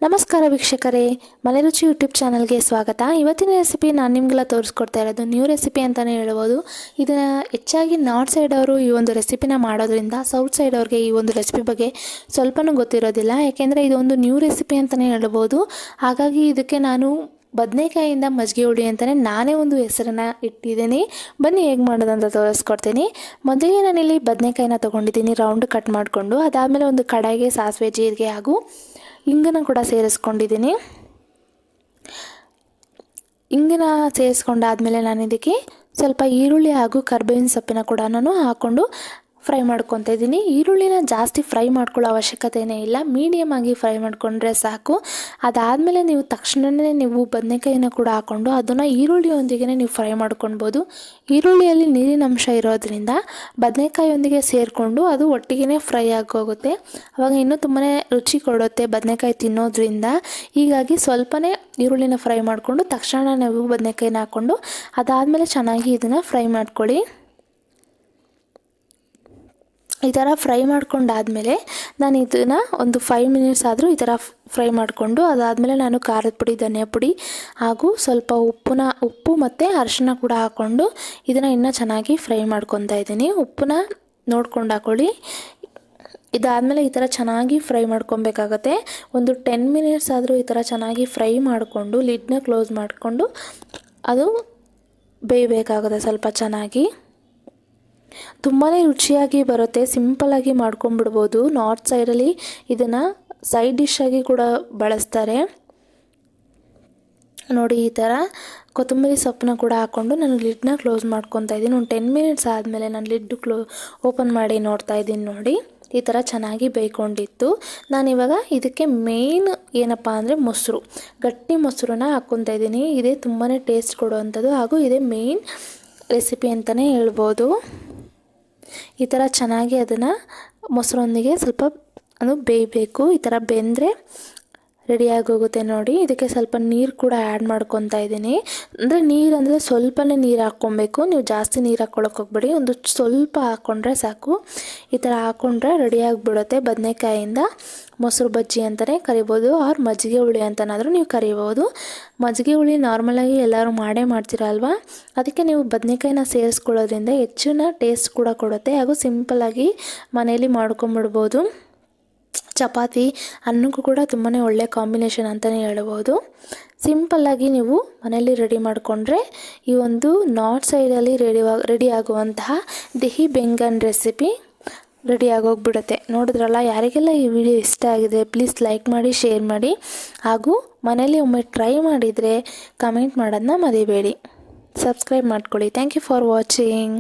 ನಮಸ್ಕಾರ ವೀಕ್ಷಕರೇ, ಮನೆ ರುಚಿ ಯೂಟ್ಯೂಬ್ ಚಾನಲ್ಗೆ ಸ್ವಾಗತ. ಇವತ್ತಿನ ರೆಸಿಪಿ ನಾನು ನಿಮಗೆಲ್ಲ ತೋರಿಸ್ಕೊಡ್ತಾ ಇರೋದು ನ್ಯೂ ರೆಸಿಪಿ ಅಂತಲೇ ಹೇಳ್ಬೋದು. ಇದನ್ನು ಹೆಚ್ಚಾಗಿ ನಾರ್ತ್ ಸೈಡ್ ಅವರು ಈ ಒಂದು ರೆಸಿಪಿನ ಮಾಡೋದ್ರಿಂದ ಸೌತ್ ಸೈಡ್ ಅವ್ರಿಗೆ ಈ ಒಂದು ರೆಸಿಪಿ ಬಗ್ಗೆ ಸ್ವಲ್ಪನೂ ಗೊತ್ತಿರೋದಿಲ್ಲ. ಯಾಕೆಂದರೆ ಇದೊಂದು ನ್ಯೂ ರೆಸಿಪಿ ಅಂತಲೇ ಹೇಳ್ಬೋದು. ಹಾಗಾಗಿ ಇದಕ್ಕೆ ನಾನು ಬದನೆಕಾಯಿಂದ ಮಜ್ಜಿಗೆ ಹುಳಿ ಅಂತಲೇ ನಾನೇ ಒಂದು ಹೆಸರನ್ನು ಇಟ್ಟಿದ್ದೀನಿ. ಬನ್ನಿ ಹೇಗೆ ಮಾಡೋದಂತ ತೋರಿಸ್ಕೊಡ್ತೀನಿ. ಮೊದಲಿಗೆ ನಾನಿಲ್ಲಿ ಬದನೆಕಾಯಿನ ತೊಗೊಂಡಿದ್ದೀನಿ ರೌಂಡ್ ಕಟ್ ಮಾಡಿಕೊಂಡು. ಅದಾದಮೇಲೆ ಒಂದು ಕಡಾಯಿಗೆ ಸಾಸಿವೆ, ಜೀರಿಗೆ ಹಾಗೂ ಇಂಗನ್ನು ಕೂಡ ಸೇರಿಸ್ಕೊಂಡಿದ್ದೀನಿ. ಇಂಗನ್ನು ಸೇರಿಸ್ಕೊಂಡಾದಮೇಲೆ ನಾನು ಇದಕ್ಕೆ ಸ್ವಲ್ಪ ಈರುಳ್ಳಿ ಹಾಗೂ ಕರಿಬೇವಿನ ಸೊಪ್ಪಿನ ಕೂಡ ನಾನು ಹಾಕ್ಕೊಂಡು ಫ್ರೈ ಮಾಡ್ಕೊತಾ ಇದ್ದೀನಿ. ಈರುಳ್ಳಿನ ಜಾಸ್ತಿ ಫ್ರೈ ಮಾಡ್ಕೊಳ್ಳೋ ಅವಶ್ಯಕತೆಯೇ ಇಲ್ಲ, ಮೀಡಿಯಮ್ ಆಗಿ ಫ್ರೈ ಮಾಡಿಕೊಂಡ್ರೆ ಸಾಕು. ಅದಾದಮೇಲೆ ನೀವು ತಕ್ಷಣವೇ ನೀವು ಬದನೆಕಾಯಿನ ಕೂಡ ಹಾಕ್ಕೊಂಡು ಅದನ್ನು ಈರುಳ್ಳಿಯೊಂದಿಗೆ ನೀವು ಫ್ರೈ ಮಾಡ್ಕೊಳ್ಬೋದು. ಈರುಳ್ಳಿಯಲ್ಲಿ ನೀರಿನ ಅಂಶ ಇರೋದ್ರಿಂದ ಬದನೆಕಾಯಿಯೊಂದಿಗೆ ಸೇರಿಕೊಂಡು ಅದು ಒಟ್ಟಿಗೆ ಫ್ರೈ ಆಗೋಗುತ್ತೆ. ಆವಾಗ ಇನ್ನೂ ತುಂಬಾ ರುಚಿ ಕೊಡುತ್ತೆ ಬದನೆಕಾಯಿ ತಿನ್ನೋದ್ರಿಂದ. ಹೀಗಾಗಿ ಸ್ವಲ್ಪನೇ ಈರುಳ್ಳಿನ ಫ್ರೈ ಮಾಡಿಕೊಂಡು ತಕ್ಷಣ ನೀವು ಬದನೆಕಾಯಿನ ಹಾಕ್ಕೊಂಡು ಅದಾದಮೇಲೆ ಚೆನ್ನಾಗಿ ಇದನ್ನು ಫ್ರೈ ಮಾಡ್ಕೊಳ್ಳಿ. ಈ ಥರ ಫ್ರೈ ಮಾಡ್ಕೊಂಡಾದಮೇಲೆ ನಾನು ಇದನ್ನು ಒಂದು 5 ಮಿನಿಟ್ಸ್ ಆದರೂ ಈ ಥರ ಫ್ರೈ ಮಾಡಿಕೊಂಡು ಅದಾದಮೇಲೆ ನಾನು ಖಾರದ ಪುಡಿ, ಧನಿಯಾ ಪುಡಿ ಹಾಗೂ ಸ್ವಲ್ಪ ಉಪ್ಪು ಮತ್ತು ಅರಿಶಿನ ಕೂಡ ಹಾಕ್ಕೊಂಡು ಇದನ್ನು ಇನ್ನೂ ಚೆನ್ನಾಗಿ ಫ್ರೈ ಮಾಡ್ಕೊತಾ ಇದ್ದೀನಿ. ಉಪ್ಪನ್ನ ನೋಡ್ಕೊಂಡು ಹಾಕ್ಕೊಳ್ಳಿ. ಇದಾದಮೇಲೆ ಈ ಥರ ಚೆನ್ನಾಗಿ ಫ್ರೈ ಮಾಡ್ಕೊಬೇಕಾಗತ್ತೆ. ಒಂದು 10 ಮಿನಿಟ್ಸ್ ಆದರೂ ಈ ಥರ ಚೆನ್ನಾಗಿ ಫ್ರೈ ಮಾಡಿಕೊಂಡು ಲಿಡ್ನ ಕ್ಲೋಸ್ ಮಾಡಿಕೊಂಡು ಅದು ಬೇಯಬೇಕಾಗುತ್ತೆ ಸ್ವಲ್ಪ ಚೆನ್ನಾಗಿ. ತುಂಬಾ ರುಚಿಯಾಗಿ ಬರುತ್ತೆ. ಸಿಂಪಲ್ಲಾಗಿ ಮಾಡ್ಕೊಂಬಿಡ್ಬೋದು. ನಾರ್ತ್ ಸೈಡಲ್ಲಿ ಇದನ್ನು ಸೈಡ್ ಡಿಶ್ಶಾಗಿ ಕೂಡ ಬಳಸ್ತಾರೆ ನೋಡಿ. ಈ ಥರ ಕೊತ್ತಂಬರಿ ಸೊಪ್ಪನ್ನ ಕೂಡ ಹಾಕ್ಕೊಂಡು ನಾನು ಲಿಡ್ನ ಕ್ಲೋಸ್ ಮಾಡ್ಕೊತಾ ಇದ್ದೀನಿ. ಒಂದು 10 ಮಿನಿಟ್ಸ್ ಆದಮೇಲೆ ನಾನು ಲಿಡ್ ಓಪನ್ ಮಾಡಿ ನೋಡ್ತಾ ಇದ್ದೀನಿ ನೋಡಿ. ಈ ಥರ ಚೆನ್ನಾಗಿ ಬೇಯ್ಕೊಂಡಿತ್ತು. ನಾನಿವಾಗ ಇದಕ್ಕೆ ಮೇಯ್ನ್ ಏನಪ್ಪ ಅಂದರೆ ಮೊಸರು, ಗಟ್ಟಿ ಮೊಸರನ್ನ ಹಾಕ್ಕೊತಾ ಇದ್ದೀನಿ. ಇದೇ ತುಂಬಾ ಟೇಸ್ಟ್ ಕೊಡುವಂಥದ್ದು ಹಾಗೂ ಇದೇ ಮೇಯ್ನ್ ರೆಸಿಪಿ ಅಂತಲೇ ಹೇಳ್ಬೋದು. ಈ ಥರ ಚೆನ್ನಾಗಿ ಅದನ್ನು ಮೊಸರೊಂದಿಗೆ ಸ್ವಲ್ಪ ಅದು ಬೇಯಬೇಕು. ಈ ಥರ ಬೆಂದರೆ ರೆಡಿಯಾಗೋಗುತ್ತೆ ನೋಡಿ. ಇದಕ್ಕೆ ಸ್ವಲ್ಪ ನೀರು ಕೂಡ ಆ್ಯಡ್ ಮಾಡ್ಕೊತಾ ಇದ್ದೀನಿ. ಅಂದರೆ ನೀರು ಅಂದರೆ ಸ್ವಲ್ಪನೇ ನೀರು ಹಾಕ್ಕೊಬೇಕು, ನೀವು ಜಾಸ್ತಿ ನೀರು ಹಾಕ್ಕೊಳಕ್ಕೆ ಹೋಗ್ಬೇಡಿ. ಒಂದು ಸ್ವಲ್ಪ ಹಾಕ್ಕೊಂಡ್ರೆ ಸಾಕು. ಈ ಥರ ಹಾಕ್ಕೊಂಡ್ರೆ ರೆಡಿಯಾಗಿಬಿಡುತ್ತೆ. ಬದನೆಕಾಯಿಂದ ಮೊಸರು ಬಜ್ಜಿ ಅಂತಲೇ ಕರಿಬೋದು, ಆರ್ ಮಜ್ಜಿಗೆ ಹುಳಿ ಅಂತನಾದರೂ ನೀವು ಕರಿಬೋದು. ಮಜ್ಜಿಗೆ ಹುಳಿ ನಾರ್ಮಲಾಗಿ ಎಲ್ಲರೂ ಮಾಡ್ತೀರ ಅಲ್ವಾ, ಅದಕ್ಕೆ ನೀವು ಬದನೆಕಾಯಿನ ಸೇರಿಸ್ಕೊಳ್ಳೋದ್ರಿಂದ ಹೆಚ್ಚಿನ ಟೇಸ್ಟ್ ಕೂಡ ಕೊಡುತ್ತೆ ಹಾಗೂ ಸಿಂಪಲ್ಲಾಗಿ ಮನೆಯಲ್ಲಿ ಮಾಡ್ಕೊಂಬಿಡ್ಬೋದು. ಚಪಾತಿ ಅನ್ನಕ್ಕೂ ಕೂಡ ತುಂಬಾ ಒಳ್ಳೆ ಕಾಂಬಿನೇಷನ್ ಅಂತಲೇ ಹೇಳ್ಬೋದು. ಸಿಂಪಲ್ಲಾಗಿ ನೀವು ಮನೆಯಲ್ಲಿ ರೆಡಿ ಮಾಡಿಕೊಂಡ್ರೆ ಈ ಒಂದು ನಾರ್ತ್ ಸೈಡಲ್ಲಿ ರೆಡಿ ಆಗುವಂತಹ ದಹಿ ಬೆಂಗನ್ ರೆಸಿಪಿ ರೆಡಿ ಆಗೋಗ್ಬಿಡುತ್ತೆ. ನೋಡಿದ್ರಲ್ಲ, ಯಾರಿಗೆಲ್ಲ ಈ ವಿಡಿಯೋ ಇಷ್ಟ ಆಗಿದೆ ಪ್ಲೀಸ್ ಲೈಕ್ ಮಾಡಿ, ಶೇರ್ ಮಾಡಿ ಹಾಗೂ ಮನೇಲಿ ಒಮ್ಮೆ ಟ್ರೈ ಮಾಡಿದರೆ ಕಮೆಂಟ್ ಮಾಡೋದನ್ನ ಮರಿಬೇಡಿ. ಸಬ್ಸ್ಕ್ರೈಬ್ ಮಾಡ್ಕೊಳ್ಳಿ. Thank you for watching.